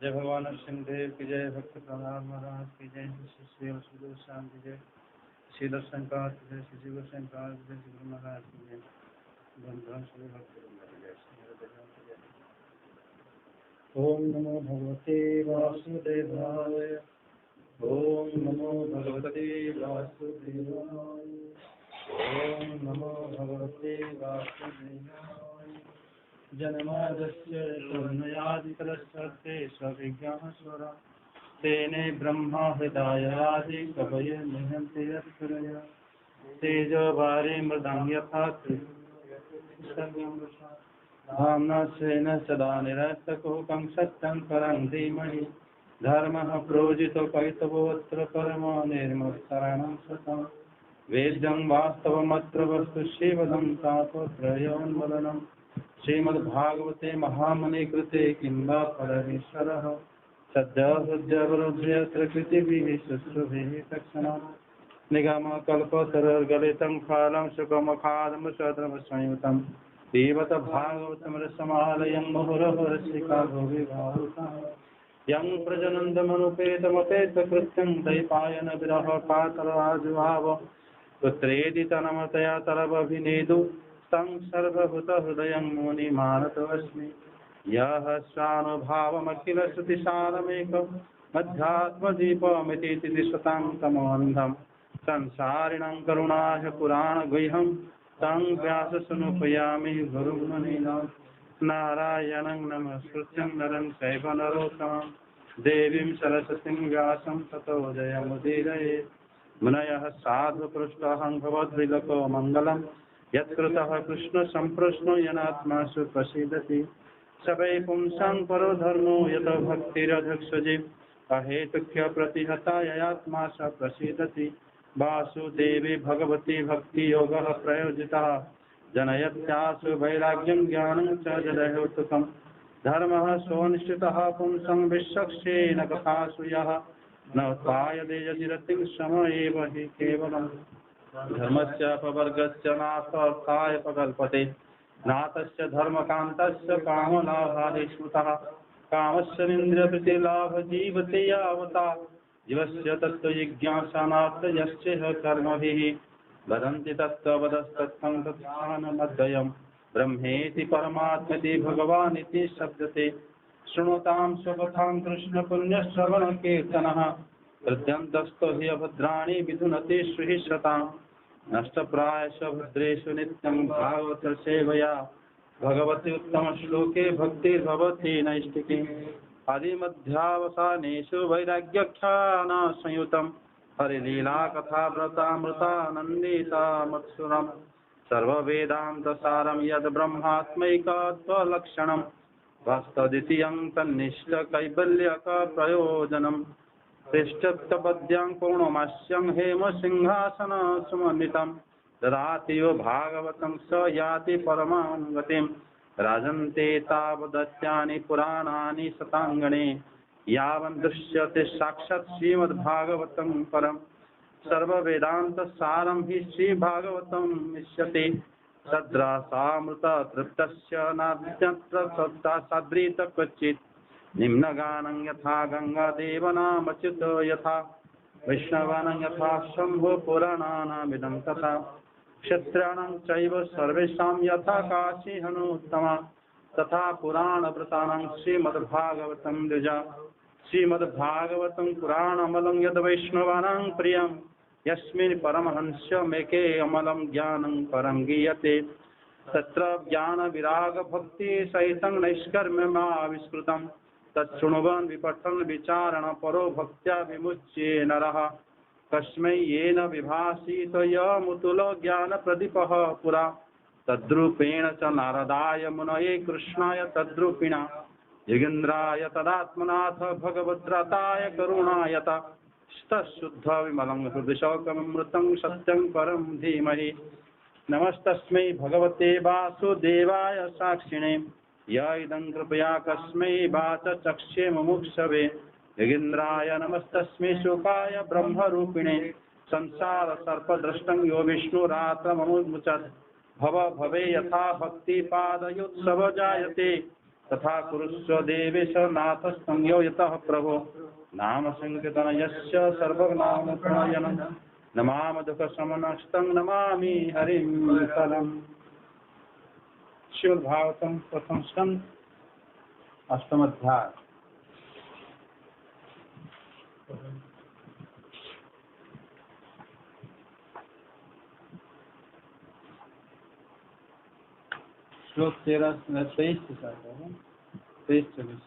जय भगवान सिंहदेव की जय, भक्त प्रहलाद महाराज की जय, श्री सुदूर श्याम की जय, श्री दर्शन का की जय, श्री जीव शंकर की जय, श्री गुरु महाराज की जय, धन श्री भक्त की जय। ओम नमो भगवते वासुदेवाय, ओम नमो भगवते वासुदेवाय, ओम नमो भगवते वासुदेवाय। जन्माद्यस्य यतोऽन्वयादितरस्य सविज्ञानस्वरा तेने ब्रह्मा हृदयादि कवये मुह्यन्ति यत्सूरया तेजो वारि मृदां यथा धाम्ना स्वेन सदा निरस्तकुहकं सत्यं परं धीमहि धर्मः प्रोजितो कैतवोऽत्र परमो निर्मत्सरणं सतं वेद्यं वास्तवमत्र वस्तु शिवदं तापत्रयोन्मूलनम् श्रीमद्भागवते महामुनि कृते किं वा परमेश्वरः सद्य हृदयवरुध्यत्र कृतिभिः शुश्रूभिः तत्क्षणात् निगमकल्पतरुर्गलितं फलं सुखमुखादमृषद्रवसंयुतं पिबत भागवतं रसमालयं मुहुरः रसिका भुवि भावुकाः यं प्रजनन्दमनुपेतमपेतकृत्यं दैपायन विरह कातराजुहाव पुत्रेदि तनमतया तरवभिनेदु तं सर्वभूतहृदयं मुनिमानतोऽस्मि यः स्वानुभावमखिलश्रुतिसारमेकम् अध्यात्मदीपमिति दिशतां तमोऽन्धं संसारिणां करुणाय पुराणगुह्यं तं व्याससमुपयामि गुरुं मुनीनां नारायणं नमस्कृत्यं नरं चैव नरोत्तमं देवीं सरस्वतीं व्यासं ततो जयमुदीरयेत्। मुनयः साधुपृष्ठाहं भवद्विलोको मङ्गलम् यत्कृतः कृष्ण संप्रश्नो यनात्मासु प्रसीदति सवै पुंसां परो धर्मो यत भक्तिरधक्षजे अहेतुक्य प्रतिहता ययात्मा स प्रसीदति वासुदेवे भगवती भक्ति योगः प्रयोजितः जनयत्यासु वैराग्यं ज्ञानं च जडहेतुकम् धर्मः सोऽनिश्चितः पुंसं विश्वक्षेण कथासु यः न उत्पायते यतिरतिं सम एव हि केवलम् धर्मस्य अपवर्गस्य नार्थाय प्रकल्पते नातस्य धर्मकान्तस्य कामलाभादि स्मृतः कामस्य निन्द्रियप्रीतिलाभ जीवते यावता जीवस्य तत्त्वजिज्ञासा नार्थ यस्येह कर्मभिः वदन्ति तत्त्ववदस्तत्त्वं तत्स्थानमद्वयं ब्रह्मेति परमात्मेति भगवानिति शब्दते शृणुतां स्वकथां कृष्णपुण्यश्रवणकीर्तनः हृद्यन्तस्थो हि अभद्राणि विधुनते श्रीश्रताम् नष्टप्रायश भद्रेषु नित्यं भागवत सेवया भगवती उत्तमश्लोके भक्तिर्भवति नैष्टिकी आदिमध्यावसानेषु वैराग्यख्यानसंयुतं हरिलीलाकथाव्रतामृतानन्दितामत्सुरं सर्ववेदान्तसारं यद् ब्रह्मात्मैकत्वलक्षणं वास्तवद्वितीयं तन्निष्ठकैवल्यकप्रयोजनम् श्रेष्ठपद्यां पूर्णमास्यं हेमसिंहासनसमन्वितं ददाति यो भागवतं स याति परमां गतिं राजन्ते तावदत्यानि पुराणानि शताङ्गणे यावन् दृश्यते साक्षात् श्रीमद्भागवतं परं सर्ववेदान्तसारं हि श्रीभागवतं इष्यते सद्रसामृततृप्तस्य नाद्यत्र सद्रीत क्वचित् निम्नगानं यथा गंगादेवनामच्युत यथा वैष्णवानां यथा शम्भो पुराणानामिदं तथा क्षत्रियाणां चैव सर्वेषां यथा काशी हनूत्तमा तथा पुराणव्रतानां श्रीमद्भागवतं द्विजा श्रीमद्भागवतं पुराणमलं यद् वैष्णवानां प्रियं यस्मिन् परमहंस्यमेके अमलं ज्ञानं परं गीयते तत्र ज्ञानविरागभक्तिसहितं नैष्कर्म्यमाविष्कृतं तच्छृण्वन् विपठन् विचारण परो भक्त्या विमुच्ये नरः कस्मै येन विभासित यमुतुलो ज्ञानप्रदीपः पुरा तद्रूपेण च नारदाय मुनये कृष्णाय तद्रूपिणा योगीन्द्राय तदात्मनाथ भगवद्रताय करुणायत तच्छुद्धविमलं हृदिशोकममृतं सत्यं परं धीमहि नमस्तस्मै भगवते वासुदेवाय साक्षिणे य इदं कृपया कस्मै वाच चक्ष्ये मुमुक्षवे योगीन्द्राय नमस्तस्मै शुकाय ब्रह्मरूपिणे संसार सर्पदृष्टं यो विष्णुरात्रममुच्यते भव भवे यथा भक्ति पादयोत्सव जायते तथा कुरुष्व देवेश नाथ संयो यतः प्रभो नाम संकीर्तन यस्य सर्वनाम प्रणयनं नमामि दुःख शमनस्तं नमामि हरिं फलम्। श्रीमद् भागवतम प्रथम स्कंद अष्टम अध्याय। श्लोक 23-24।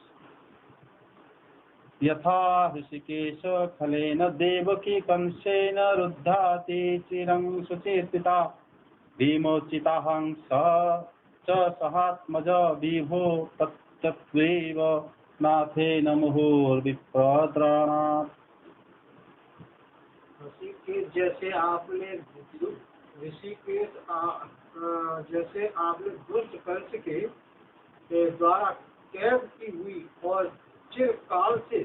यथा ऋषिकेश खलेन देवकी कंसेन रुद्धाति चिरं सुचेतिता विमोचिताहं च सहात्मज विभो तत्त्वैव नाथेन मुहुर्विप्रद्रणात्। जैसे आपने जैसे आपने दुष्ट कंस के द्वारा कैद की हुई और चिरकाल से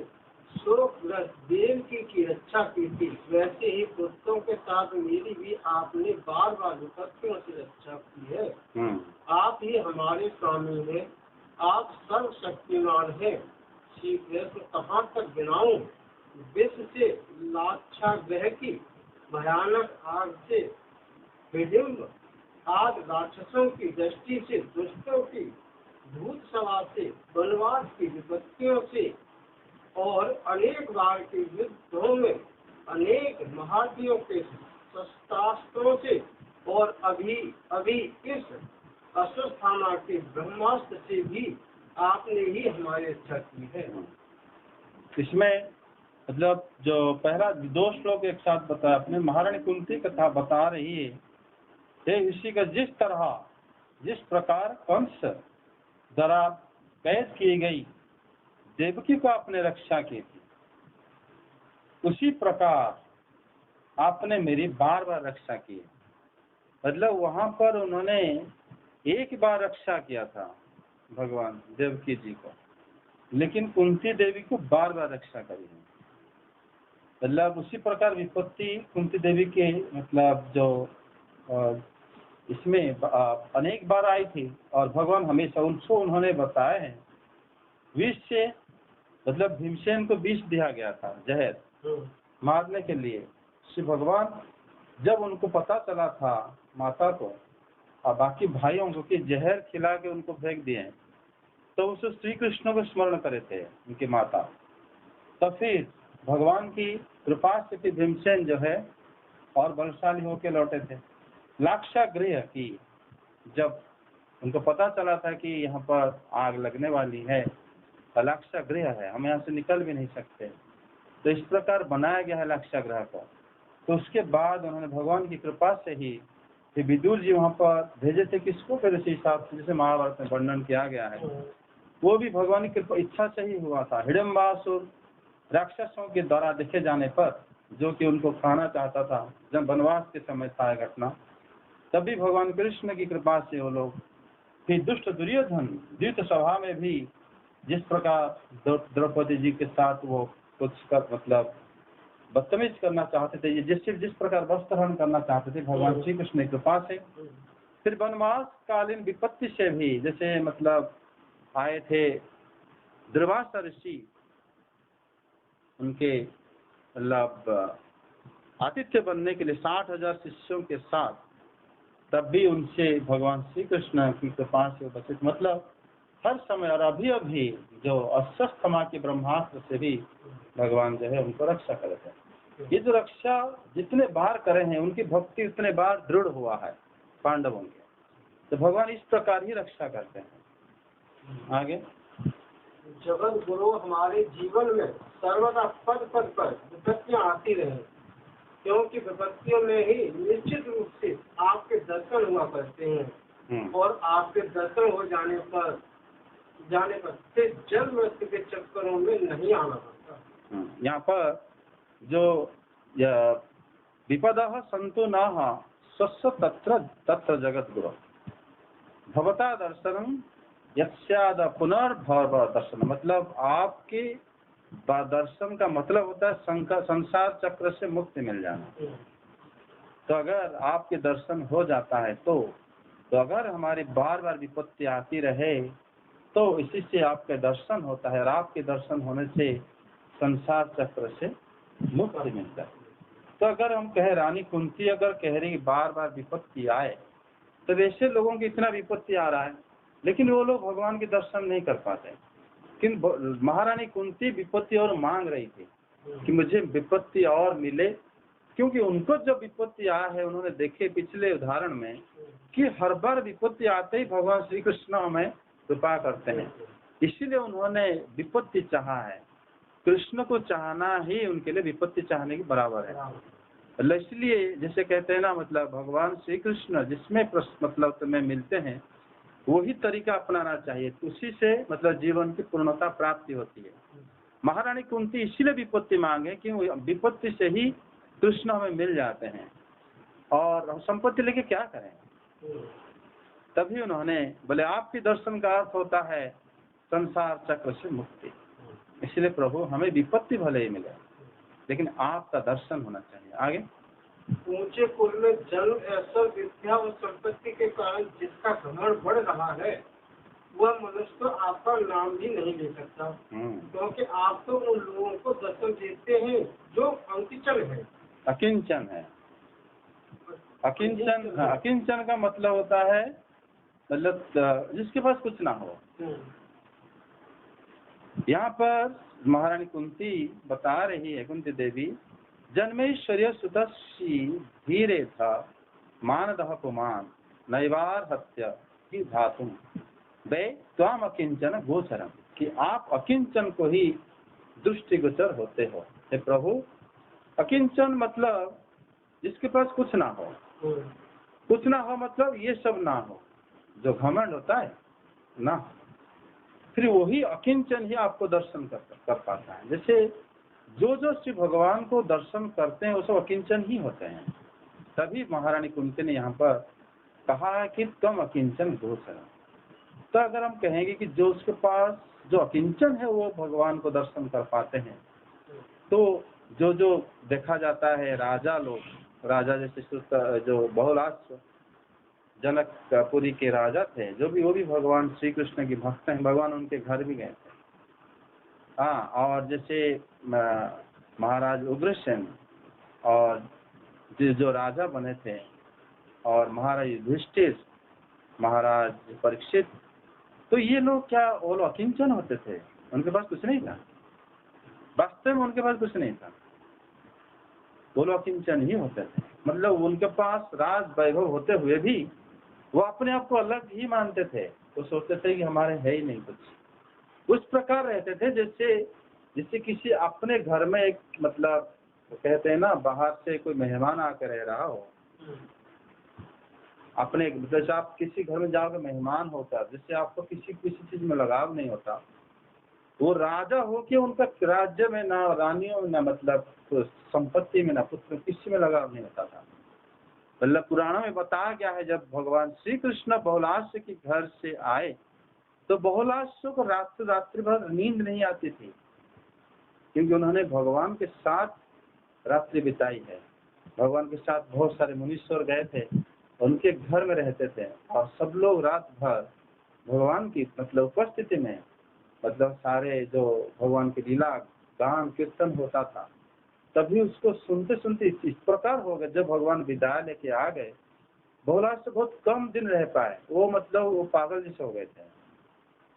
शोकग्रस्त देवकी की रक्षा की थी, वैसे ही पुत्रों के साथ मेरी भी आपने बार बार विपत्तियों से रक्षा की है। आप ही हमारे स्वामी हैं, आप सर्वशक्तिमान हैं। श्री कृष्ण कहाँ तक गिनाऊं? विष से लाक्षागृह की भयानक आग से विडिम्ब आदि राक्षसों की दृष्टि से, दुष्टों की भूत सवार से, वनवास की विपत्तियों से और अनेक बार के युद्धों में अनेक महारथियों के शस्त्रास्त्रों से और अभी अभी इस अश्वस्थामा के ब्रह्मास्त्र से भी आपने ही हमारी रक्षा की है। इसमें मतलब जो पहला दो श्लोक एक साथ बताया अपने महारानी कुंती कथा बता रही है इसी का जिस प्रकार कंस द्वारा कैद की गई देवकी को आपने रक्षा की थी, उसी प्रकार आपने मेरी बार बार रक्षा की है। मतलब वहां पर उन्होंने एक बार रक्षा किया था भगवान देवकी जी को, लेकिन कुंती देवी को बार बार रक्षा करी है। मतलब उसी प्रकार विपत्ति कुंती देवी के मतलब जो इसमें अनेक बार आई थी और भगवान हमेशा उनको उन्होंने बताया है। विष से मतलब भीमसेन को विष दिया गया था जहर मारने के लिए। श्री भगवान जब उनको पता चला था माता को और बाकी भाइयों को कि जहर खिला के उनको फेंक दिए, तो उसे श्री कृष्ण को स्मरण करे थे उनकी माता। तो फिर भगवान की कृपा से भीमसेन जो है और बलशाली होके लौटे थे। लाक्षागृह की जब उनको पता चला था कि यहाँ पर आग लगने वाली है, लाक्षागृह है, हम यहाँ से निकल भी नहीं सकते, तो इस प्रकार बनाया गया है लाक्षागृह को। तो उसके बाद उन्होंने भगवान की कृपा से ही विदुर जी वहाँ पर भेजे थे। किसको फिर इसी हिसाब से जैसे महाभारत में वर्णन किया गया है, वो भी भगवान की कृपा इच्छा से ही हुआ था। हिडिम्बासुर राक्षसों के द्वारा देखे जाने पर जो कि उनको खाना चाहता था, जब वनवास के समय था घटना, तभी भगवान कृष्ण की कृपा से वो लोग फिर दुष्ट दुर्योधन द्वित सभा में भी जिस प्रकार द्रौपदी जी के साथ वो कुछ का मतलब बदतमीज करना चाहते थे, जिस प्रकार वस्त्रहरण करना चाहते थे, भगवान श्री कृष्ण की कृपा से फिर वनवास कालीन विपत्ति से भी जैसे मतलब आए थे दुर्वासा ऋषि, उनके मतलब आतिथ्य बनने के लिए 60,000 शिष्यों के साथ, तब भी उनसे भगवान श्री कृष्ण की कृपा से बचे। मतलब हर समय और अभी अभी जो अश्वस्थामा के ब्रह्मास्त्र से भी भगवान जो है उनको रक्षा करे थे। ये जो रक्षा जितने बार करे हैं उनकी भक्ति उतने बार दृढ़ हुआ है पांडवों के, तो भगवान इस प्रकार ही रक्षा करते हैं। आगे जगत गुरु हमारे जीवन में सर्वदा पद पद पर विपत्तियां आती रहे, क्योंकि विपत्तियों में ही निश्चित रूप से आपके दर्शन हुआ करते हैं और आपके दर्शन हो जाने पर फिर जन्म मृत्यु के चक्करों में नहीं आना पड़ता। यहाँ पर जो विपदः सन्तु नः स्वस्य तत्र तत्र जगत गुरु भवता दर्शनम यस्याद पुनर्भव दर्शन। मतलब आपके दर्शन का मतलब होता है संसार चक्र से मुक्ति मिल जाना। तो अगर आपके दर्शन हो जाता है तो अगर हमारी बार बार विपत्ति आती रहे तो इसी से आपके दर्शन होता है, और आपके दर्शन होने से संसार चक्र से मुक्ति मिलता है। तो अगर हम कहे रानी कुंती अगर कह रही बार बार विपत्ति आए, तो वैसे लोगों की इतना विपत्ति आ रहा है लेकिन वो लोग भगवान के दर्शन नहीं कर पाते। लेकिन महारानी कुंती विपत्ति और मांग रही थी कि मुझे विपत्ति और मिले, क्योंकि उनको जब विपत्ति आया है उन्होंने देखे पिछले उदाहरण में कि हर बार विपत्ति आते ही भगवान श्री कृष्ण हमें कृपा करते हैं, इसीलिए उन्होंने विपत्ति चाहा है। कृष्ण को चाहना ही उनके लिए विपत्ति चाहने के बराबर है। इसलिए जैसे कहते हैं ना, मतलब भगवान श्री कृष्ण जिसमें मतलब तुम्हें मिलते हैं वही तरीका अपनाना चाहिए, उसी से मतलब जीवन की पूर्णता प्राप्ति होती है। महारानी कुंती इसीलिए विपत्ति मांगे कि विपत्ति से ही कृष्ण हमें मिल जाते हैं, और हम संपत्ति लेके क्या करें। तभी उन्होंने बोले आपके दर्शन का अर्थ होता है संसार चक्र से मुक्ति, इसलिए प्रभु हमें विपत्ति भले ही मिले लेकिन आपका दर्शन होना चाहिए। आगे, ऊंचे कुल में जन्म ऐसा विद्या और संपत्ति के कारण जिसका घमंड बढ़ रहा है वह मनुष्य तो आपका नाम भी नहीं ले सकता, क्योंकि आप तो उन लोगों को दर्शन देते हैं जो अंकिचन है, अकिंचन है। अकिंचन का मतलब होता है मतलब जिसके पास कुछ ना हो। यहाँ पर महारानी कुंती बता रही है, कुंती देवी जन्मेश्वर्य सुतसी धीरे था मानदह पुमान नैवार हत्या की धातु वे त्वाम अकिंचन गोचरम, कि आप अकिंचन को ही दृष्टिगोचर होते हो। हे प्रभु, अकिंचन मतलब जिसके पास कुछ ना हो, कुछ ना हो मतलब ये सब ना हो, जो घमंड होता है ना, फिर वही अकिंचन ही आपको दर्शन कर पाता है। जैसे जो श्री भगवान को दर्शन करते हैं वो सब अकिंचन ही होते हैं। तभी महारानी कुंती ने यहाँ पर कहा है कि तुम अकिंचन गोचर। तो अगर हम कहेंगे कि जो उसके पास जो अकिंचन है वो भगवान को दर्शन कर पाते हैं, तो जो देखा जाता है राजा लोग, राजा जैसे जो बहुलाश्व जनकपुरी के राजा थे, जो भी वो भी भगवान श्री कृष्ण की भक्त हैं, भगवान उनके घर भी गए थे। हाँ, और जैसे महाराज उग्रसेन और जो राजा बने थे, और महाराज युधिष्ठिर, महाराज परीक्षित, तो ये लोग क्या वो लोग अकिंचन होते थे, उनके पास कुछ नहीं था, वास्तव में उनके पास कुछ नहीं था, वो लोग अकिंचन ही होते थे। मतलब उनके पास राज वैभव होते हुए भी वो अपने आप को अलग ही मानते थे, वो सोचते थे कि हमारे है ही नहीं कुछ। उस प्रकार रहते थे जैसे किसी अपने घर में एक मतलब कहते हैं ना, बाहर से कोई मेहमान आकर रह रहा हो, अपने जैसे आप किसी घर में जाओगे मेहमान होता, जिससे आपको किसी चीज में लगाव नहीं होता, वो राजा हो कि उनका राज्य में ना रानियों में ना मतलब तो संपत्ति में ना पुत्र किसी में लगाव नहीं होता था। मतलब पुराणों में बताया गया है जब भगवान श्री कृष्ण बहुलाश्व के घर से आए तो बहुलाश्व को रात्रि भर नींद नहीं आती थी, क्योंकि उन्होंने भगवान के साथ रात्रि बिताई है। भगवान के साथ बहुत सारे मुनीश्वर गए थे, उनके घर में रहते थे, और सब लोग रात भर भगवान की मतलब उपस्थिति में मतलब सारे जो भगवान की लीला गान कीर्तन होता था, तभी उसको सुनते सुनते इस प्रकार हो गए। जब भगवान विदाई लेके आ गए, बहुलाश्व से बहुत कम दिन रह पाए, वो मतलब वो पागल जैसे हो गए थे।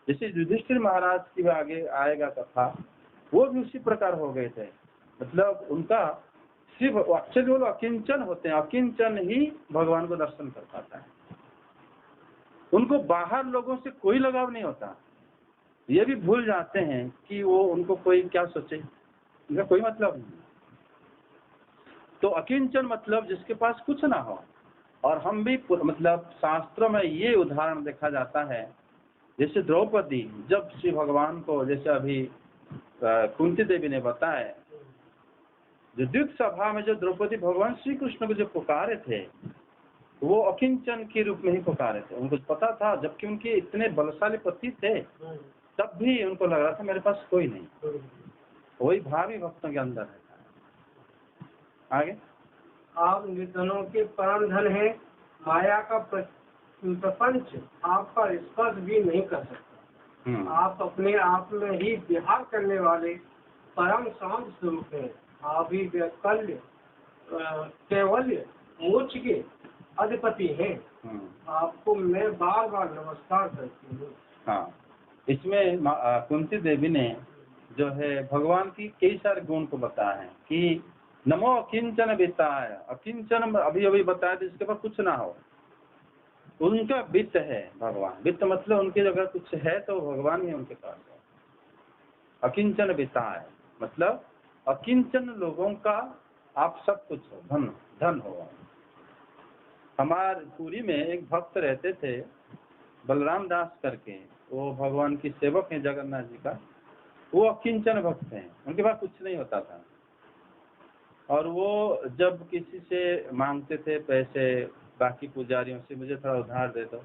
जैसे युधिष्ठिर महाराज की भी आगे आएगा कथा, वो भी उसी प्रकार हो गए थे। मतलब उनका सिर्फ एक्चुअली वो अकिंचन होते हैं, अकिंचन ही भगवान को दर्शन कर पाता है, उनको बाहर लोगों से कोई लगाव नहीं होता। ये भी भूल जाते हैं कि वो उनको कोई क्या सोचे, उनका कोई मतलब नहीं। तो अकिंचन मतलब जिसके पास कुछ ना हो। और हम भी मतलब शास्त्रों में ये उदाहरण देखा जाता है, जैसे द्रौपदी जब श्री भगवान को, जैसे अभी कुंती देवी ने बताया, जो द्युत सभा में जो द्रौपदी भगवान श्री कृष्ण को जो पुकारे थे, वो अकिंचन के रूप में ही पुकारे थे। उनको पता था, जबकि उनके इतने बलशाली पति थे, तब भी उनको लग रहा था मेरे पास कोई नहीं। वही भाव ही भक्तों के अंदर रहता है। आगे, आप निर्धनों के परम धन है, माया का प्रपंच आपका स्पर्श भी नहीं कर सकता। आप अपने आप में ही विहार करने वाले परम शांत स्वरूप हैं। आप ही वैकल्य कैवल्य मोक्ष के अधिपति हैं। आपको मैं बार बार नमस्कार करती हूँ। हाँ, इसमें कुंती देवी ने जो है भगवान की कई सारे गुण को बताया है कि नमो अकिंचन वित्ताय। अकिंचन अभी अभी बताया था, इसके पास कुछ ना हो, उनका वित्त है भगवान। वित्त मतलब उनके अगर कुछ है तो भगवान ही उनके पास है। अकिंचन वित्ताय मतलब अकिंचन लोगों का आप सब कुछ हो, धन धन हो। हमारे पुरी में एक भक्त रहते थे बलराम दास करके, वो भगवान की सेवक हैं जगन्नाथ जी का। वो अकिंचन भक्त हैं, उनके पास कुछ नहीं होता था। और वो जब किसी से मांगते थे पैसे, बाकी पुजारियों से, मुझे थोड़ा उधार दे दो,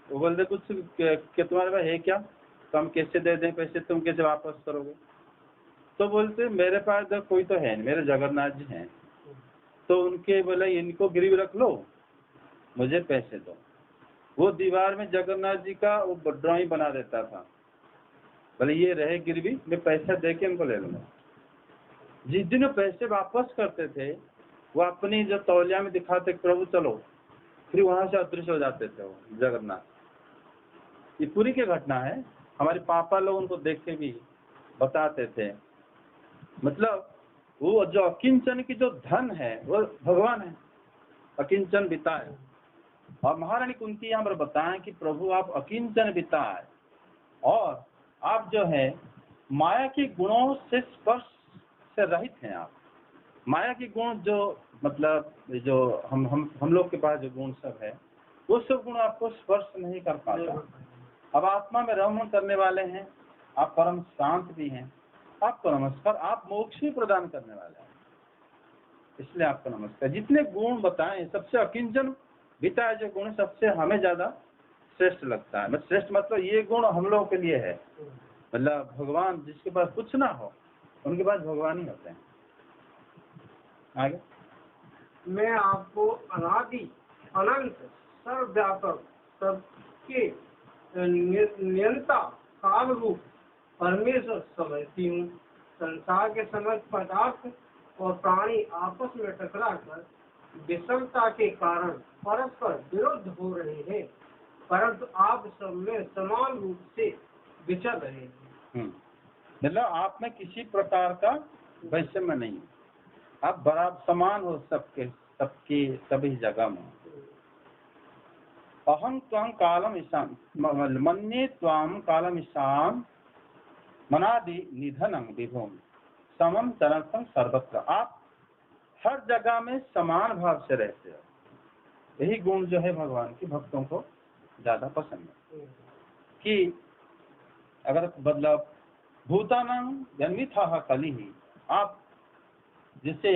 वो बोलते कुछ कि तुम्हारे पास है क्या, तो हम कैसे दे दें पैसे, तुम कैसे वापस करोगे। तो बोलते मेरे पास तो कोई तो है नहीं, मेरे जगन्नाथ जी हैं। तो उनके बोले इनको गिरवी रख लो, मुझे पैसे दो। वो दीवार में जगन्नाथ जी का वो ड्राइंग बना देता था, बोले ये रहे गिरवी, मैं पैसा दे के उनको ले लूंगा। जिस दिन वो पैसे वापस करते थे, वो अपनी जो तौलिया में दिखाते प्रभु चलो, फिर वहां से अदृश्य हो जाते थे वो जगन्नाथ। ये पूरी की घटना है, हमारे पापा लोग उनको देख के भी बताते थे। मतलब वो जो अकिंचन की जो धन है वो भगवान है, अकिंचन बिताए। और महारानी कुंती यहाँ पर बताएं कि प्रभु आप अकिंचन बिताए और आप जो है माया के गुणों से स्पर्श से रहित हैं। आप माया के गुण जो मतलब जो हम लोग के पास जो गुण सब है, वो सब गुण आपको स्पर्श नहीं कर पाता। अब आत्मा में रमण करने वाले हैं, आप परम शांत भी हैं, आपको नमस्कार। आप मोक्ष भी प्रदान करने वाले हैं, इसलिए आपको नमस्कार। जितने गुण बताएं सबसे अकिंचन बिताए जो गुण सबसे हमें ज्यादा श्रेष्ठ लगता है। श्रेष्ठ मतलब ये गुण हम लोगों के लिए है, मतलब भगवान जिसके पास कुछ ना हो उनके पास भगवान ही होते हैं। आगे, मैं आपको अनादि अनंत सर्वव्यापक सबके नियंता काल रूप परमेश्वर समझती हूँ। संसार के समस्त पदार्थ और प्राणी आपस में टकराकर विषमता के कारण परस्पर विरुद्ध हो रहे हैं, परंतु आप सब में समान रूप से विचर रहे हैं। मतलब आप में किसी प्रकार का वैषम्य नहीं, आप बराबर समान हो सबकी सभी जगह में। अहं त्वं कालम ईशान मन्ये त्वाम कालम ईशान मनादि निधनं विभुम समम चरंतम सर्वत्र। आप हर जगह में समान भाव से रहते हो। यही गुण जो है भगवान के भक्तों को ज्यादा पसंद है कि अगर मतलब भूतानां जन्मिथा कली ही, आप जैसे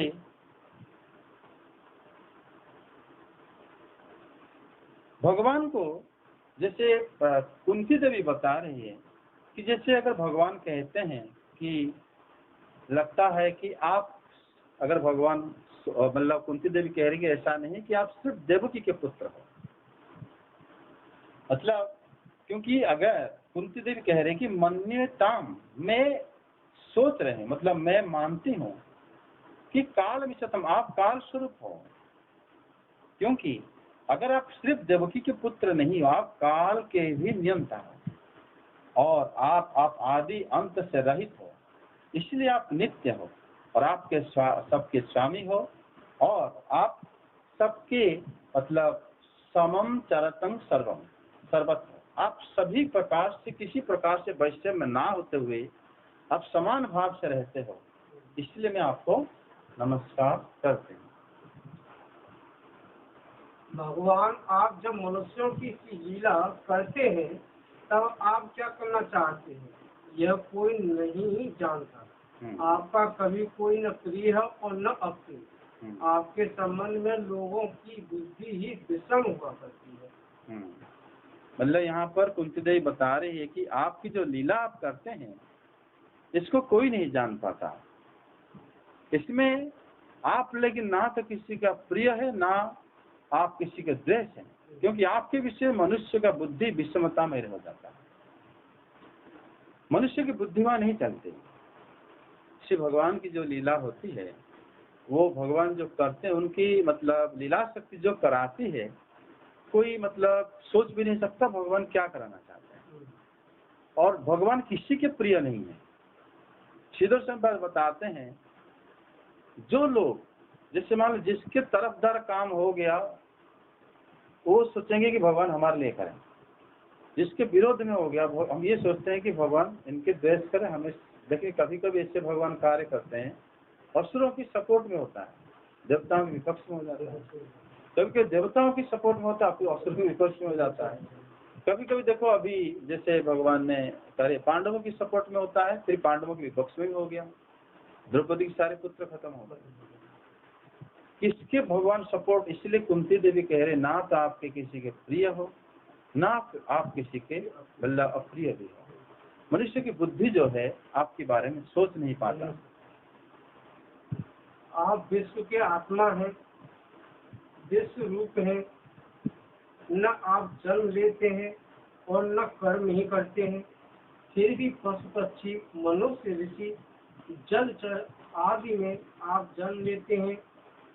भगवान को जैसे कुंती देवी बता रही है कि जैसे अगर भगवान कहते हैं कि लगता है कि आप अगर भगवान मतलब कुंती देवी कह रही है ऐसा नहीं कि आप सिर्फ देवकी के पुत्र हो, मतलब क्योंकि अगर कुंती देवी कह रही कि मन्यताम, मैं सोच रहे हैं, मतलब मैं मानती हूँ कि काल विशतम, आप काल स्वरूप हो। क्योंकि अगर आप सिर्फ देवकी के पुत्र नहीं हो, आप काल के भी नियंता हो और आप आदि अंत से रहित हो, इसलिए आप नित्य हो और आपके सबके स्वामी हो और आप सबके मतलब समम चरतं सर्वम सर्वत्र, आप सभी प्रकार से किसी प्रकार से वैषम्य ना होते हुए आप समान भाव से रहते हो, इसलिए मैं आपको नमस्कार करते हैं। भगवान आप जब मनुष्यों की लीला करते हैं तब आप क्या करना चाहते हैं यह कोई नहीं जानता। आपका कभी कोई न प्रिय है और न अप्रिय। आपके संबंध में लोगों की बुद्धि ही विषम हुआ करती है। मतलब यहाँ पर कुंती देवी बता रही है कि आपकी जो लीला आप करते हैं इसको कोई नहीं जान पाता। इसमें आप लेकिन ना तो किसी का प्रिय है, ना आप किसी का द्वेष है, क्योंकि आपके विषय मनुष्य का बुद्धि विषमता में हो जाता है। मनुष्य की बुद्धिमान नहीं चलती। श्री भगवान की जो लीला होती है, वो भगवान जो करते हैं, उनकी मतलब लीला शक्ति जो कराती है, कोई मतलब सोच भी नहीं सकता भगवान क्या कराना चाहते हैं। और भगवान किसी के प्रिय नहीं है। श्रीधर बताते हैं, जो लोग जैसे मान लो जिसके तरफदार काम हो गया, वो सोचेंगे कि भगवान हमारे लिए करें। जिसके विरोध में हो गया, हम ये सोचते हैं कि भगवान इनके द्वेष करें। हमें देखिए कभी कभी ऐसे भगवान कार्य करते हैं, असुरों की सपोर्ट में होता है, देवताओं के विपक्ष में हो जाता है। कभी देवताओं की सपोर्ट में होता है, फिर असुर के विपक्ष में हो जाता है। कभी कभी देखो अभी जैसे भगवान ने करे पांडवों की सपोर्ट में होता है, फिर पांडवों के विपक्ष में भी हो गया, द्रौपदी के सारे पुत्र खत्म हो गए। किसके भगवान सपोर्ट? इसलिए कुंती देवी कह रहे, ना तो आपके किसी के प्रिय हो, ना आप किसी के बल्ला अप्रिय भी हो। मनुष्य की बुद्धि जो है आपके बारे में सोच नहीं पाता। आप विश्व के आत्मा हैं, विश्व रूप है। न आप जन्म लेते हैं और न कर्म ही करते हैं, फिर भी पशु पक्षी मनुष्य ऋषि जलचर आदि में आप जन्म लेते हैं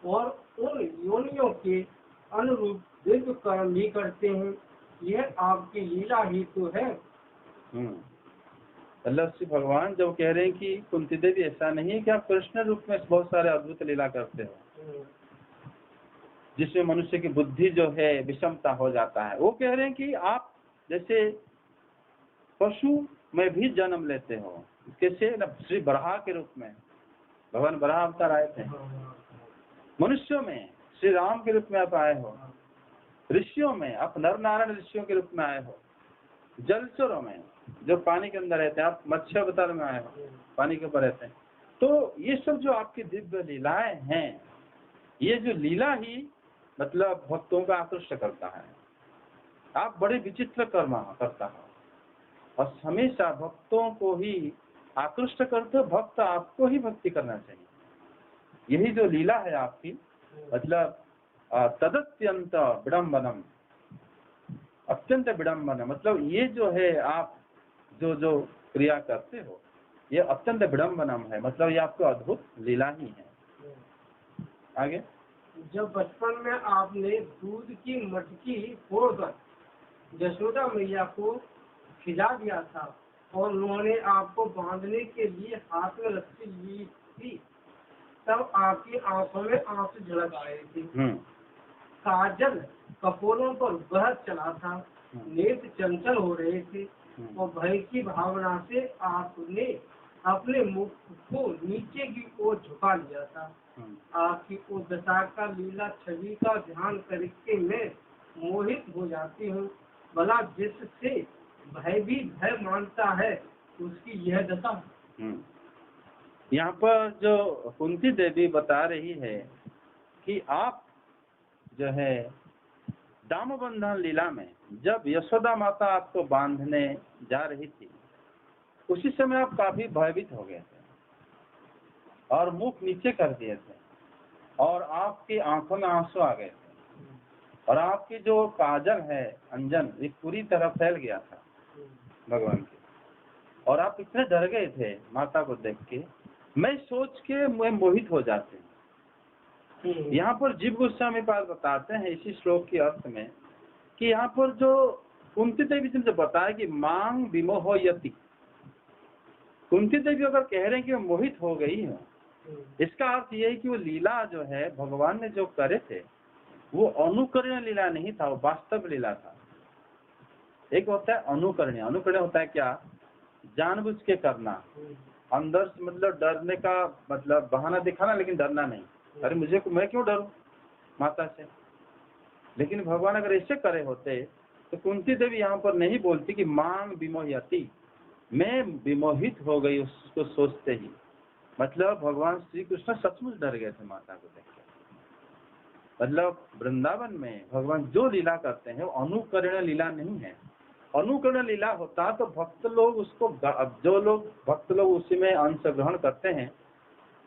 और उन योनियों के अनुरूप दिव्य कर्म भी करते हैं। यह आपकी लीला ही तो है। अल्लाह श्री भगवान जब कह रहे हैं कि कुंती देवी ऐसा नहीं है कि आप कृष्ण रूप में बहुत सारे अद्भुत लीला करते हो, जिसमें मनुष्य की बुद्धि जो है विषमता हो जाता है। वो कह रहे हैं कि आप जैसे पशु में भी जन्म लेते हो। कैसे? श्री बराह के रूप में भगवान बराह अवतार आए थे। मनुष्यों में श्री राम के रूप में आप आए हो। ऋषियों में आप नर नारायण ऋषियों के रूप में आए हो। जलचरों में जो पानी के अंदर रहते हैं, आप मत्स्य अवतार में आए हो, पानी के ऊपर रहते हैं। तो ये सब जो आपकी दिव्य लीलाएं हैं, ये जो लीला ही मतलब भक्तों का आकृष्ट करता है। आप बड़े विचित्र कर्म करता हो और हमेशा भक्तों को ही आकृष्ट करते हो। भक्त आपको ही भक्ति करना चाहिए। यही जो लीला है आपकी, मतलब तदत्यंत विडम्बनम, अत्यंत विडम्बनम, मतलब ये जो है आप जो जो क्रिया करते हो, ये अत्यंत विडम्बनम है, मतलब ये आपको अद्भुत लीला ही है। आगे, जब बचपन में आपने दूध की मटकी फोड़कर यशोदा मैया को खिला दिया था और उन्होंने आपको बांधने के लिए हाथ में रस्सी ली थी, तब आपकी आंखों में आंसू झलक आए थे। काजल कपोलों पर बह चला था, नेत्र चंचल हो रहे थे और भय की भावना से आपने अपने मुख को नीचे की ओर झुका लिया था। आपकी उस दशा का लीला छवि का ध्यान करके मैं मोहित हो जाती हूँ। भला जिससे भय भी भय मानता है, उसकी यह दशा। यहाँ पर जो कुंती देवी बता रही है कि आप जो है दामबंधन लीला में जब यशोदा माता आपको बांधने जा रही थी, उसी समय आप काफी भयभीत हो गए थे और मुख नीचे कर दिए थे और आपकी आंखों में आंसू आ गए थे और आपकी जो काजल है अंजन, ये पूरी तरह फैल गया था भगवान के, और आप इतने डर गए थे माता को देख के। मैं सोच के मैं मोहित हो जाते। यहाँ पर जीव गोस्वामी पाद बताते हैं इसी श्लोक के अर्थ में कि यहाँ पर जो कुंती देवी ने जो बताया कि मांग विमोह यति, कुंती देवी अगर कह रहे हैं कि वो मोहित हो गई है, इसका अर्थ ये है कि वो लीला जो है भगवान ने जो करे थे वो अनुकरणीय लीला नहीं था, वो वास्तव लीला था। एक होता है अनुकरणीय, अनुकरणीय होता है क्या? जानबूझ के करना, अंदर से मतलब डरने का मतलब बहाना दिखाना, लेकिन डरना नहीं। अरे मैं क्यों डरूं माता से? लेकिन भगवान अगर ऐसे करे होते तो कुंती देवी यहाँ पर नहीं बोलती कि मांग विमोहयति, मैं विमोहित हो गई उसको सोचते ही। मतलब भगवान श्री कृष्ण सचमुच डर गए थे माता को देख के। मतलब वृंदावन में भगवान जो लीला करते हैं वो अनुकरणीय लीला नहीं है, अनुकरण लीला होता तो भक्त लोग उसको, जो लोग भक्त लोग उसी में अंश ग्रहण करते हैं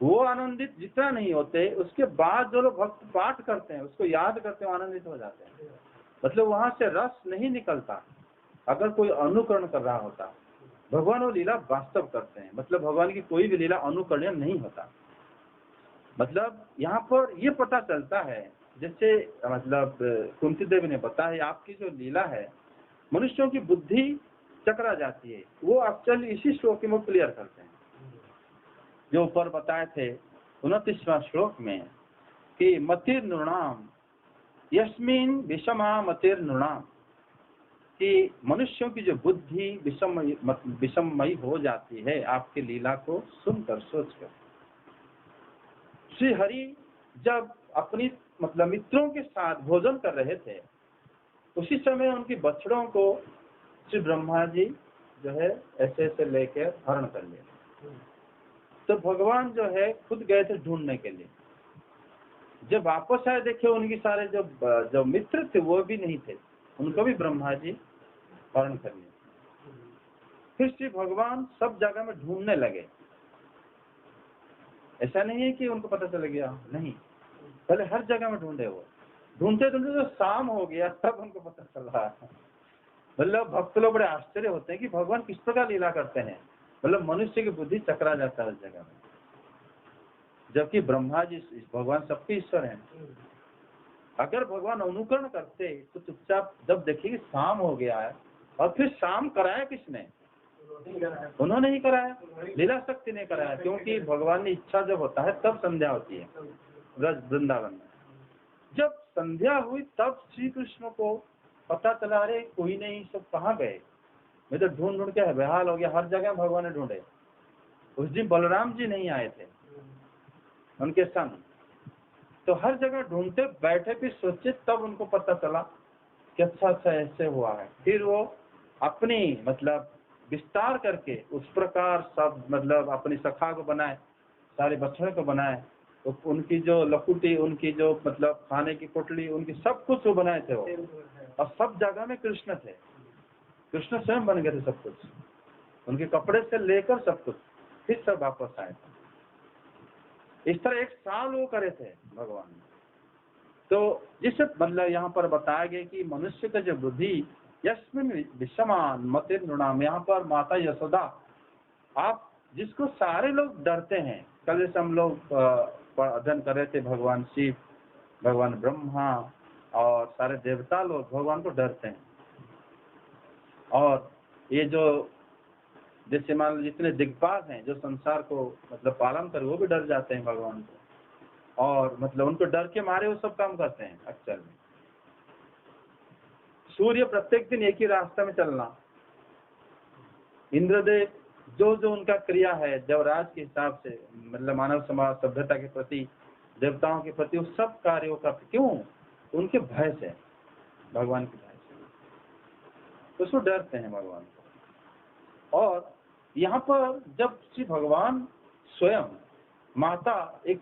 वो आनंदित जितना नहीं होते, उसके बाद जो लोग भक्त पाठ करते हैं उसको याद करते हैं आनंदित हो जाते हैं। मतलब वहां से रस नहीं निकलता अगर कोई अनुकरण कर रहा होता। भगवान वो लीला वास्तव करते हैं, मतलब भगवान की कोई भी लीला अनुकरणीय नहीं होता। मतलब यहाँ पर ये पता चलता है, जैसे मतलब कुंती देवी ने बताया, आपकी जो लीला है मनुष्यों की बुद्धि चकरा जाती है, वो एक्चुअली इसी श्लोक में क्लियर करते हैं जो ऊपर बताए थे 29वां श्लोक में कि मतिर नृणाम यस्मिन विषमा मतिर नृणाम, कि मनुष्यों की जो बुद्धि विषममयी हो जाती है आपकी लीला को सुनकर सोचकर। श्री हरि जब अपनी मतलब मित्रों के साथ भोजन कर रहे थे उसी समय उनकी बछड़ों को श्री ब्रह्मा जी जो है ऐसे ऐसे लेकर हरण कर लिया। तो भगवान जो है खुद गए थे ढूंढने के लिए। जब वापस आए देखे उनके सारे जो मित्र थे वो भी नहीं थे, उनको भी ब्रह्मा जी हरण कर लिया। फिर श्री भगवान सब जगह में ढूंढने लगे। ऐसा नहीं है कि उनको पता चल गया, नहीं, पहले हर जगह में ढूंढे। वो ढूंढते ढूंढते जो शाम हो गया तब उनको पता चल रहा है। मतलब भक्त लोग बड़े आश्चर्य होते हैं कि भगवान किस प्रकार लीला करते हैं। मतलब मनुष्य की बुद्धि चकरा जाता है उस जगह में, जबकि ब्रह्मा जी भगवान सबके ईश्वर हैं। अगर भगवान अनुकरण करते तो चुपचाप जब देखिए शाम हो गया है, और फिर शाम कराया किसने? उन्होंने ही कराया, लीला शक्ति ने कराया। क्योंकि भगवान की इच्छा जब होता है तब संध्या होती है ब्रज वृंदावन में। जब संध्या हुई तब श्री कृष्ण को पता चला, अरे कोई नहीं, सब कहाँ गए? मैं तो ढूंढ ढूंढ के बेहाल हो गया, हर जगह भगवान ने ढूंढे। उस दिन बलराम जी नहीं आए थे उनके संग, तो हर जगह ढूंढते बैठे, फिर सोचे तब उनको पता चला कि अच्छा अच्छा ऐसे हुआ है। फिर वो अपनी मतलब विस्तार करके उस प्रकार सब मतलब अपनी सखा को बनाए, सारे बच्चों को बनाए, तो उनकी जो लकुटी, उनकी जो मतलब खाने की पोटली, उनकी सब कुछ वो बनाए थे वो। और सब जगह में कृष्ण थे, कृष्ण स्वयं बन गए थे सब कुछ, उनके कपड़े से लेकर सब कुछ। फिर सब वापस आए थे। इस तरह 1 साल वो करे थे भगवान। तो जिस मतलब यहाँ पर बताया गया कि मनुष्य का जो बुद्धि यस्मिन विषमान मतिर नृणाम, यहाँ पर माता यशोदा, आप जिसको सारे लोग डरते हैं, कल जैसे हम लोग अध्ययन कर रहे थे, भगवान शिव, भगवान ब्रह्मा और सारे देवता लोग भगवान को डरते हैं। और ये जो जैसे मान लो जितने दिग्गज हैं जो संसार को मतलब पालन कर, वो भी डर जाते हैं भगवान को, और मतलब उनको डर के मारे वो सब काम करते हैं। अक्सर में सूर्य प्रत्येक दिन एक ही रास्ते में चलना, इंद्रदेव जो जो उनका क्रिया है देवराज के हिसाब से, मतलब मानव समाज सभ्यता के प्रति, देवताओं के प्रति, उस सब कार्यों का क्यों? उनके भय से, भगवान के भय से, तो उसको डरते हैं भगवान को। और यहाँ पर जब श्री भगवान स्वयं माता एक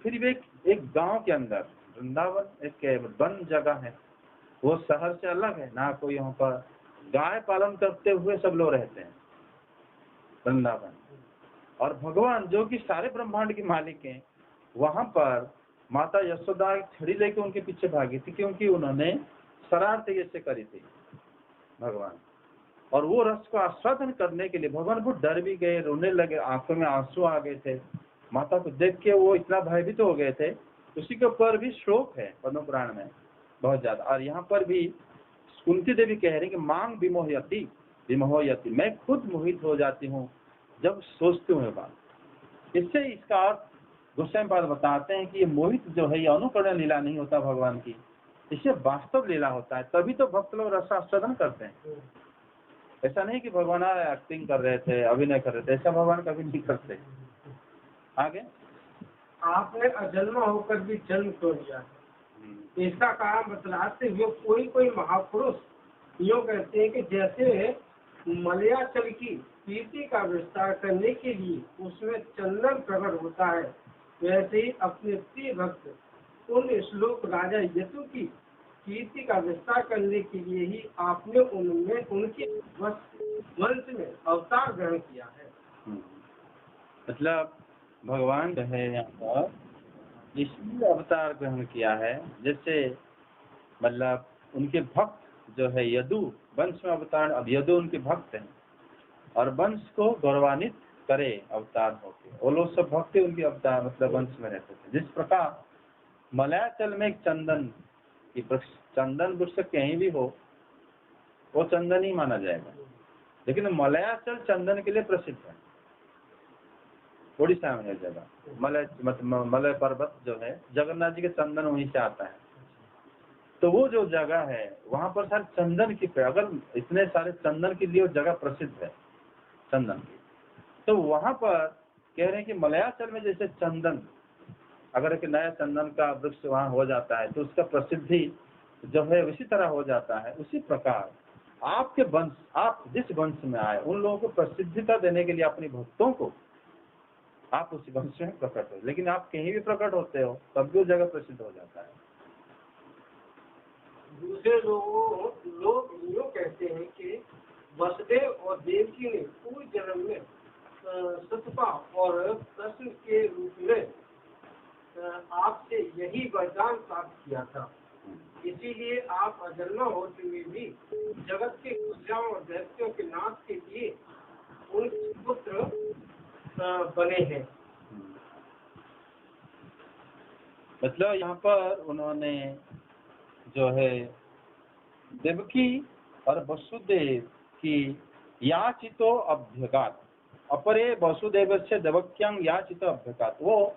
गांव के अंदर, वृंदावन एक वन जगह है, वो शहर से अलग है ना, कोई यहाँ पर गाय पालन करते हुए सब लोग रहते हैं वृंदावन। और भगवान जो कि सारे ब्रह्मांड के मालिक हैं, वहां पर माता यशोदा छड़ी लेके उनके पीछे भागी थी, क्योंकि उन्होंने शरारत ऐसे करी थी भगवान। और वो रस को आस्वादन करने के लिए भगवान बहुत डर भी गए, रोने लगे, आंखों में आंसू आ गए थे। माता को देख के वो इतना भयभीत हो गए थे। उसी के ऊपर भी श्लोक है पद्म पुराण में बहुत ज्यादा। और यहाँ पर भी कुंती देवी कह रही कि मांग विमोहयति विमोहयति, मैं खुद मोहित हो जाती हूँ जब सोचती हूँ बात। इससे इसका अर्थ गोस्वामी पाद बताते हैं कि ये मोहित जो है ये अनुकरण लीला नहीं होता भगवान की, इससे वास्तव लीला होता है। तभी तो भक्त लोग रसास्वादन करते हैं। ऐसा नहीं कि भगवान एक्टिंग कर रहे थे, अभिनय कर रहे थे, ऐसा भगवान कभी नहीं करते। आगे आपने अजन्मा होकर भी जन्म क्यों लिया? इसका कारण बतलाते हुए कोई महापुरुष यूँ कहते हैं कि जैसे मलयाचल की कीर्ति का विस्तार करने के लिए उसमें चंदन प्रकट होता है, वैसे ही अपने प्रिय भक्त उन श्लोक राजा यतु की कीर्ति का विस्तार करने के लिए ही आपने उनमें उनके वंश में अवतार ग्रहण किया है। मतलब भगवान जो है यहाँ पर इसलिए अवतार ग्रहण किया है, जैसे मतलब उनके भक्त जो है यदु वंश में अवतार, अब यदु उनके भक्त हैं और वंश को गौरवान्वित करे अवतार होके, वो लोग सब भक्त उनके अवतार मतलब वंश में रहते थे। जिस प्रकार मलयाचल में एक चंदन की वृक्ष, चंदन वृक्ष कहीं भी हो वो चंदन ही माना जाएगा, लेकिन मलयाचल चंदन के लिए प्रसिद्ध है। उड़ीसा में है जगह मलय पर्वत जो है, जगन्नाथ जी के चंदन वहीं से आता है। तो वो जो जगह है वहां पर सारे चंदन की, अगर इतने सारे चंदन के लिए वो जगह प्रसिद्ध है चंदन की, तो वहां पर कह रहे हैं कि मलयाचल में जैसे चंदन, अगर एक नया चंदन का वृक्ष वहां हो जाता है तो उसका प्रसिद्धि जो है उसी तरह हो जाता है। उसी प्रकार आपके वंश, आप जिस वंश में आए उन लोगों को प्रसिद्धता देने के लिए अपने भक्तों को आप उसी वंश में प्रकट हो, लेकिन आप कहीं भी प्रकट होते हो तब भी वो जगह प्रसिद्ध हो जाता है। दूसरे लोग यूँ कहते हैं कि वसुदेव और देवकी ने पूर्व जन्म में सतपा और प्रश्न के रूप में आपसे यही वरदान प्राप्त किया था, इसीलिए आप अजन्मा होते हुए भी जगत के कुशलों और दैत्यों के नाश के लिए उनके पुत्र बने हैं। मतलब यहाँ पर उन्होंने जो है देवकी और वसुदेव की याचितो अभ्यगात, अपरे वसुदेव से देवक्यांग याचितो अभ्यगात, वो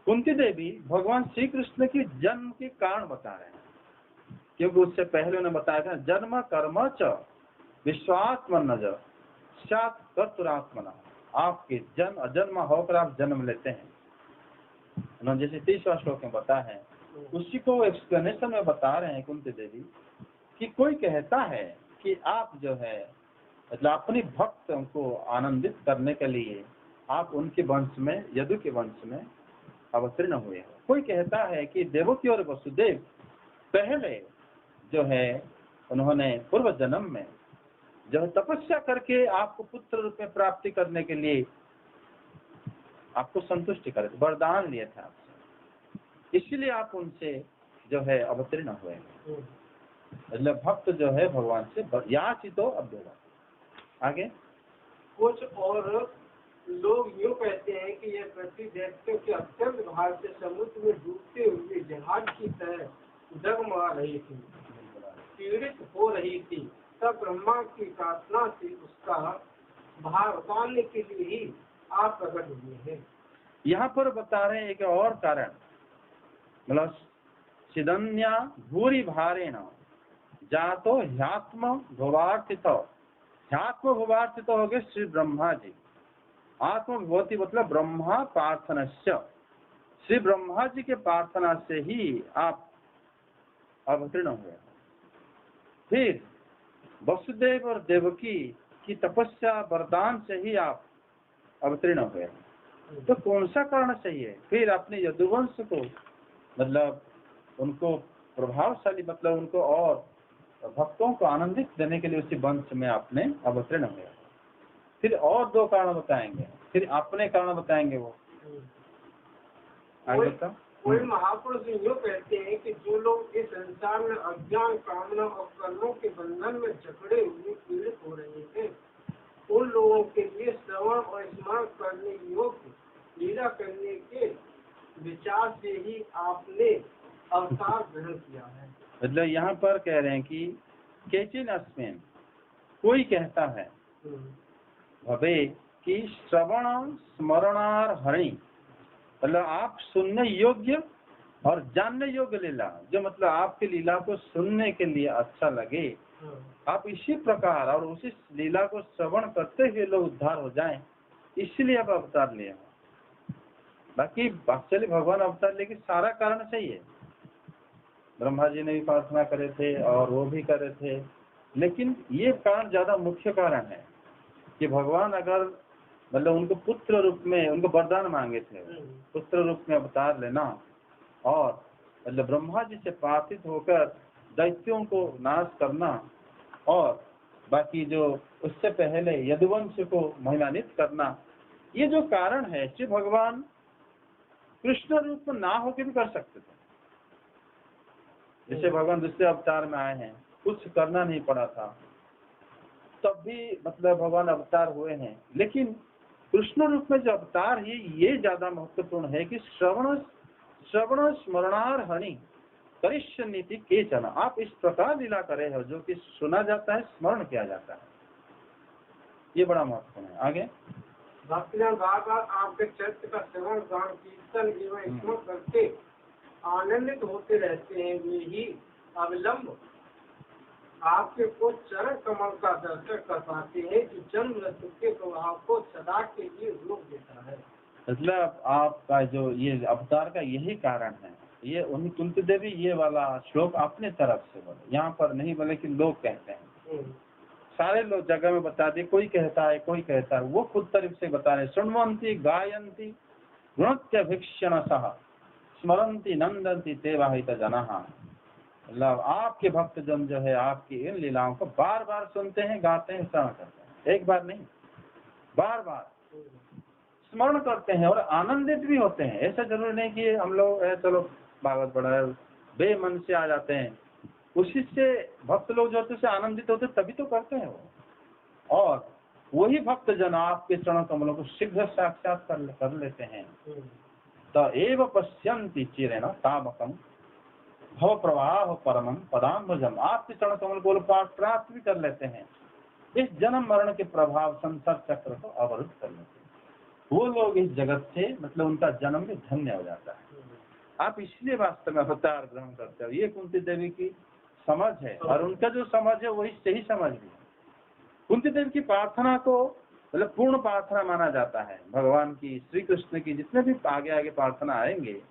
कुंती देवी भगवान श्री कृष्ण की जन्म के कारण बता रहे हैं, क्योंकि उससे पहले उन्होंने बताया था जन्म कर्म च विश्वात्मन कर्तुरात्मना, आपके जन्म अजन्मा होकर आप जन्म लेते हैं। उन्होंने जैसे 30वां श्लोक में बताया है, उसी को एक्सप्लेनेशन में बता रहे हैं कुंती देवी कि कोई कहता है कि आप जो है मतलब अपने भक्तों को आनंदित करने के लिए आप उनके वंश में, यदु के वंश में अवतीर्ण हुए हैं। कोई कहता है कि देवकी और वसुदेव पहले जो है उन्होंने पूर्व जन्म में जो है तपस्या करके आपको पुत्र रूप में प्राप्ति करने के लिए आपको संतुष्टि करे थे, वरदान लिए थे आपसे, इसलिए आप उनसे जो है अवतीर्ण हुए। मतलब भक्त जो है भगवान से याचितो अभ्यगात। आगे कुछ और लोग यूँ कहते हैं कि यह पृथ्वी दैत्यों के अत्यंत भार से समुद्र में डूबते हुए जहाज की तरह डगमगा रही थी, पीड़ित हो रही थी। तब ब्रह्मा की प्रार्थना से उसका भार उतारने के लिए ही आप प्रकट हुए हैं। यहाँ पर बता रहे हैं एक और कारण, मतलब सिदन्या भूरि भारेण जातो ह्यात्म भवार्थित, ह्यात्म भवार्थित हो गए श्री ब्रह्मा जी। आत्म भवती मतलब ब्रह्मा प्रार्थनस्य, श्री ब्रह्मा जी के प्रार्थना से ही आप अवतीर्ण हुए। फिर वसुदेव और देवकी की तपस्या वरदान से ही आप अवतीर्ण हुए। तो कौन सा कारण चाहिए? फिर अपने यदुवंश को मतलब उनको प्रभावशाली, मतलब उनको और भक्तों को आनंदित देने के लिए उसी वंश में आपने अवतीर्ण हुए। फिर और 2 कारण बताएंगे, फिर अपने कारण बताएंगे वो। आगे बताओ। कोई महापुरुष यूँ कहते हैं कि जो लोग इस संसार में अज्ञान, कामना और कर्मों के बंधन में जकड़े हुए पीड़ित हो रहे थे, उन लोगों के लिए श्रवण और स्मरण करने योग्य लीला करने के विचार से ही आपने अवतार ग्रहण किया है। मतलब यहाँ पर कह रहे हैं कि केचिन अस्मिन, कोई कहता है भवे कि श्रवण स्मरणार हरि, मतलब आप सुनने योग्य और जानने योग्य लीला, जो मतलब आपकी लीला को सुनने के लिए अच्छा लगे, आप इसी प्रकार और उसी लीला को श्रवण करते हुए लोग उद्धार हो जाएं, इसलिए आप अवतार लिया। बाकी वात्सल्य भगवान अवतार लेके सारा कारण सही है, ब्रह्मा जी ने भी प्रार्थना करे थे और वो भी करे थे, लेकिन ये कारण ज्यादा मुख्य कारण है कि भगवान अगर मतलब उनको पुत्र रूप में, उनको वरदान मांगे थे पुत्र रूप में अवतार लेना, और मतलब ब्रह्मा जी से प्रार्थित होकर दैत्यों को नाश करना और बाकी जो उससे पहले यदुवंश को महिमान्वित करना, ये जो कारण है श्री भगवान कृष्ण रूप में ना होकर भी कर सकते थे। जैसे भगवान दूसरे अवतार में आए हैं, कुछ करना नहीं पड़ा था, तब भी मतलब भगवान अवतार हुए हैं। लेकिन कृष्ण रूप में जो अवतार है ये ज्यादा महत्वपूर्ण है कि श्रवण स्मरणार्हनि करिष्य नीति के चना, आप इस प्रकार लीला करे हो जो कि सुना जाता है, स्मरण किया जाता है, ये बड़ा महत्वपूर्ण है। आगे भक्तजन बार-बार आपके चरित्र का श्रवण गान कीर्तन एवं स्मरण करके आनंदित होते रहते हैं, वे ही अविलंब आपके को चरण कमल का दर्शन कर पाते हैं जो जन्म मृत्यु के प्रभाव को सदा के लिए रोक देता है। मतलब आपका जो ये अवतार का यही कारण है। ये उन्हीं कुंती देवी ये वाला श्लोक अपने तरफ से बोले, यहाँ पर नहीं बोले कि लोग कहते हैं। सारे लोग जगह में बता दिए, कोई कहता है कोई कहता है, वो खुद तरफ से बता रहे। सुनवंती गायंती गुणत्य भिक्षण सह स्मरंती नंदंती तेवाहित जनहा। मतलब आपके भक्त जन जो है आपकी इन लीलाओं को बार बार सुनते हैं, गाते हैं, श्रवण करते हैं, एक बार नहीं बार बार स्मरण करते हैं और आनंदित भी होते हैं। ऐसा जरूरी नहीं कि हम लोग चलो भागवत पढ़ा है बेमन से आ जाते हैं, उसी से भक्त लोग जो होते हैं आनंदित होते तभी तो करते हैं वो। और वही भक्त जन आपके चरण कमलों को शीघ्र साक्षात कर लेते हैं। तो एव पश्यन्ति चिरेण तामकम भव प्रवाह परमं पदाम्बुजम, आपके चरण कमल को प्राप्त भी कर लेते हैं। इस जन्म मरण के प्रभाव संसार चक्र को अवरुद्ध कर लेते हैं। वो लोग इस जगत से मतलब उनका जन्म भी धन्य हो जाता है। आप इसलिए वास्तव में अवतार ग्रहण करते हो, ये कुंती देवी की समझ है और उनका जो समझ है वही सही समझ भी है। कुंती देवी की प्रार्थना को मतलब पूर्ण प्रार्थना माना जाता है। भगवान की, श्री कृष्ण की जितने भी आगे आगे प्रार्थना आएंगे,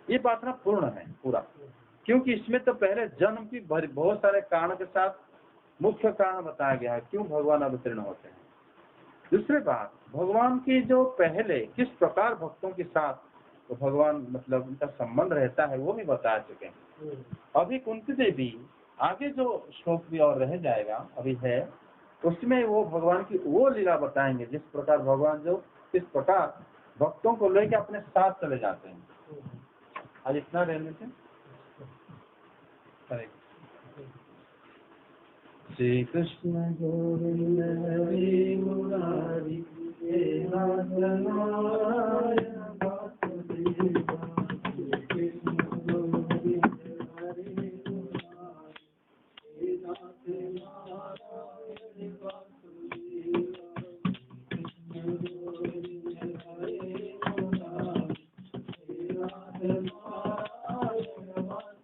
ये प्रार्थना पूर्ण है पूरा, क्योंकि इसमें तो पहले जन्म की बहुत सारे कारण के साथ मुख्य कारण बताया गया है क्यों भगवान अवतीर्ण होते हैं। दूसरी बात, भगवान की जो पहले किस प्रकार भक्तों के साथ तो भगवान मतलब उनका संबंध रहता है वो भी बता चुके हैं। अभी कुंती देवी आगे जो श्लोक भी और रह जाएगा अभी है, उसमें वो भगवान की वो लीला बताएंगे जिस प्रकार भगवान जो किस प्रकार भक्तों को लेकर अपने साथ चले जाते हैं। आज इतना रहने से श्री कृष्ण गोविंद हरि मुरारी हे नाथ नारायण वासुदेव, श्री कृष्ण गोविंद हरि मुरारी हे नाथ नारायण वासुदेव, कृष्ण गोविंद हरि मुरारी हे नाथ नारायण वासुदेव।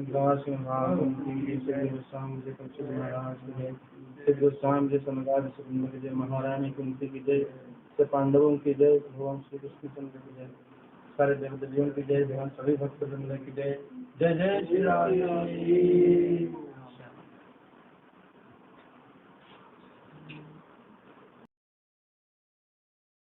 दास महाराज की जय, गोस्वामी जी तुलसी महाराज की जय, श्री गोस्वामी जी सनकादि सुंदर की जय, महारानी कुंती की जय, से पांडवों की जय, भगवान श्री कृष्ण चंद्र की जय, सारे देव देवियों की जय, भगवान सभी भक्त वृंद की जय। जय जय श्री राम।